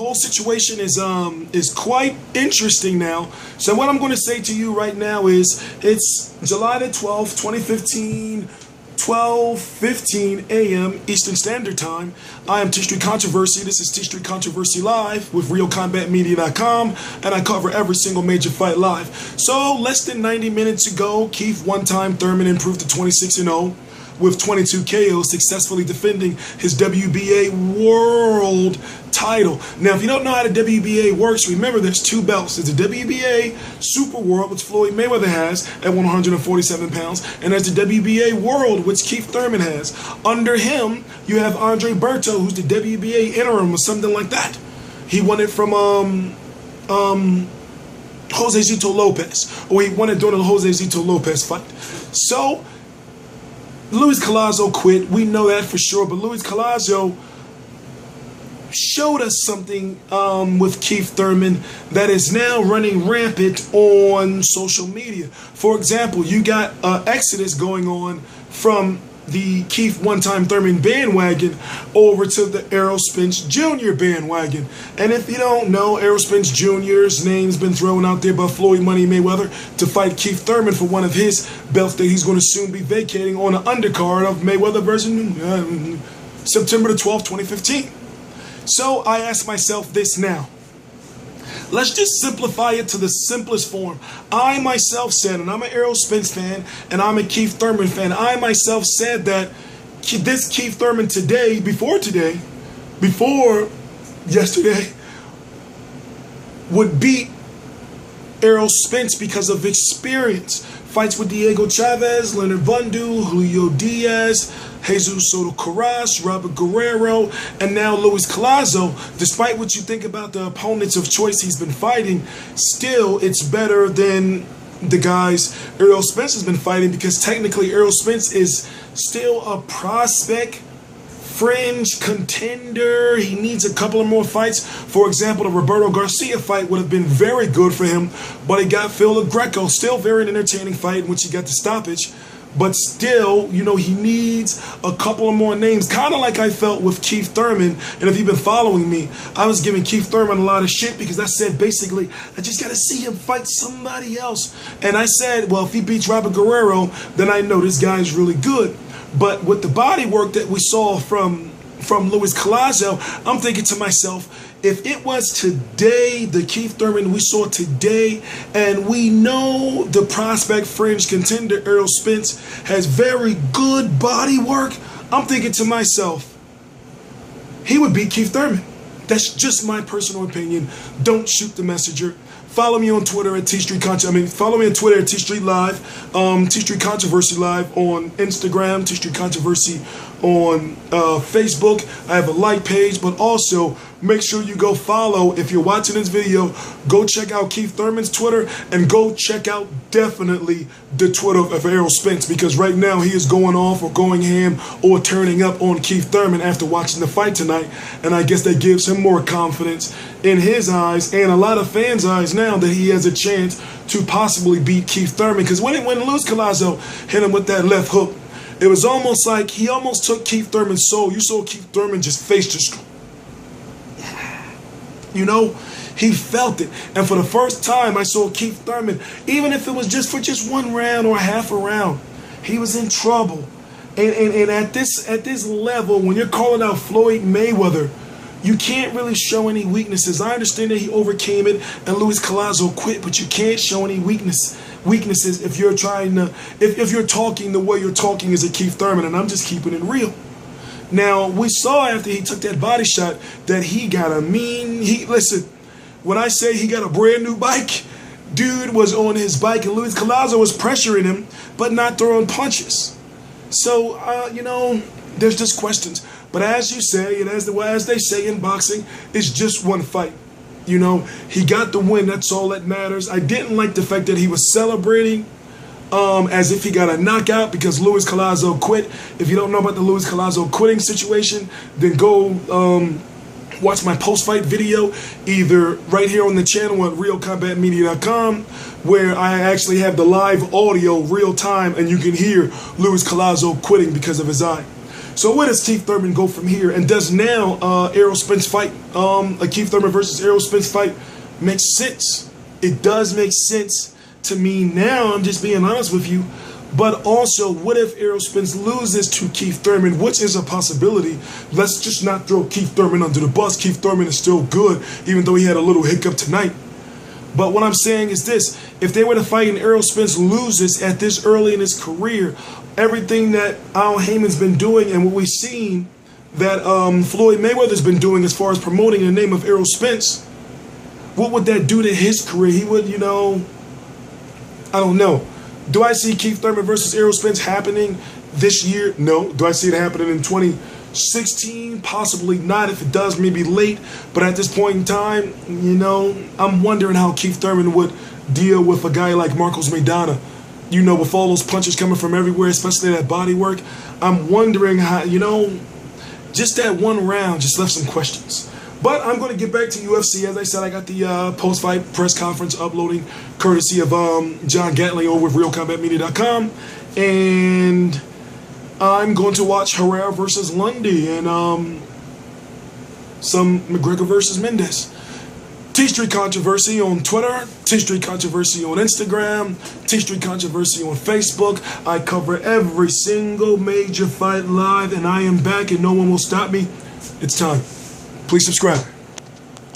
Whole situation is quite interesting now. So what I'm going to say to you right now is it's July the 12th, 2015, 12:15 a.m. Eastern Standard Time. I am T Street Controversy. This is T Street Controversy Live with RealCombatMedia.com, and I cover every single major fight live. So less than 90 minutes ago, Keith one-time Thurman improved to 26-0 with 22 KOs, successfully defending his WBA world title. Now, if you don't know how the WBA works, remember there's two belts. There's the WBA Super World, which Floyd Mayweather has at 147 pounds, and there's the WBA World, which Keith Thurman has. Under him, you have Andre Berto, who's the WBA interim or something like that. He won it from Jose Zito Lopez, or he won it during the Jose Zito Lopez fight. So Luis Collazo quit. We know that for sure. But Luis Collazo showed us something with Keith Thurman that is now running rampant on social media. For example, you got exodus going on from the Keith one-time Thurman bandwagon over to the Errol Spence Jr. bandwagon. And if you don't know, Errol Spence Jr.'s name's been thrown out there by Floyd Money Mayweather to fight Keith Thurman for one of his belts that he's going to soon be vacating on the undercard of Mayweather version September the 12th, 2015. So I ask myself this now. Let's just simplify it to the simplest form. I myself said, and I'm an Errol Spence fan, and I'm a Keith Thurman fan, I myself said that this Keith Thurman before yesterday, would beat Errol Spence because of experience. Fights with Diego Chavez, Leonard Bundu, Julio Diaz, Jesus Soto Carras, Robert Guerrero, and now Luis Collazo. Despite what you think about the opponents of choice he's been fighting, still it's better than the guys Errol Spence has been fighting, because technically Errol Spence is still a prospect, fringe contender. He needs a couple of more fights. For example, the Roberto Garcia fight would have been very good for him, but he got Phil Greco. Still very entertaining fight in which he got the stoppage. But still, you know, he needs a couple of more names, kind of like I felt with Keith Thurman. And if you've been following me, I was giving Keith Thurman a lot of shit because I said, basically, I just got to see him fight somebody else. And I said, well, if he beats Robert Guerrero, then I know this guy's really good. But with the body work that we saw from Luis Collazo, I'm thinking to myself, if it was today, the Keith Thurman we saw today, and we know the prospect fringe contender Errol Spence has very good body work, I'm thinking to myself, he would beat Keith Thurman. That's just my personal opinion. Don't shoot the messenger. Follow me on Twitter at follow me on Twitter at T Street Live, T Street Controversy Live on Instagram, T Street Controversy on Facebook. I have a like page, but also make sure you go follow. If you're watching this video, go check out Keith Thurman's Twitter, and go check out definitely the Twitter of Errol Spence, because right now he is going off or going ham or turning up on Keith Thurman after watching the fight tonight, and I guess that gives him more confidence in his eyes and a lot of fans' eyes now that he has a chance to possibly beat Keith Thurman. Because when Luis Collazo hit him with that left hook, it was almost like he almost took Keith Thurman's soul. You saw Keith Thurman just face just, you know, he felt it. And for the first time, I saw Keith Thurman, even if it was just for just one round or half a round, he was in trouble. And at this level, when you're calling out Floyd Mayweather, you can't really show any weaknesses. I understand that he overcame it and Luis Collazo quit, but you can't show any weaknesses if you're trying to, if you're talking the way you're talking as a Keith Thurman, and I'm just keeping it real. Now, we saw after he took that body shot that he got listen, when I say he got a brand new bike, dude was on his bike and Luis Collazo was pressuring him, but not throwing punches. So, you know, there's just questions. But as you say, and as they say in boxing, it's just one fight. You know, he got the win. That's all that matters. I didn't like the fact that he was celebrating as if he got a knockout because Luis Collazo quit. If you don't know about the Luis Collazo quitting situation, then go watch my post-fight video, either right here on the channel at RealCombatMedia.com, where I actually have the live audio real time, and you can hear Luis Collazo quitting because of his eye. So where does Keith Thurman go from here? And does now Errol Spence fight, a Keith Thurman versus Errol Spence fight, make sense? It does make sense to me now. I'm just being honest with you. But also, what if Errol Spence loses to Keith Thurman, which is a possibility? Let's just not throw Keith Thurman under the bus. Keith Thurman is still good, even though he had a little hiccup tonight. But what I'm saying is this: if they were to fight and Errol Spence loses at this early in his career, everything that Al Heyman's been doing and what we've seen that Floyd Mayweather's been doing as far as promoting the name of Errol Spence, what would that do to his career? He would, I don't know. Do I see Keith Thurman versus Errol Spence happening this year? No. Do I see it happening in 2016? Possibly not. If it does, maybe late. But at this point in time, I'm wondering how Keith Thurman would deal with a guy like Marcos Maidana. With all those punches coming from everywhere, especially that body work. I'm wondering how, just that one round just left some questions. But I'm going to get back to UFC. As I said, I got the post-fight press conference uploading courtesy of John Gatling over with RealCombatMedia.com. And I'm going to watch Herrera versus Lundy and some McGregor versus Mendes. T-Street Controversy on Twitter, T-Street Controversy on Instagram, T-Street Controversy on Facebook. I cover every single major fight live, and I am back, and no one will stop me. It's time. Please subscribe.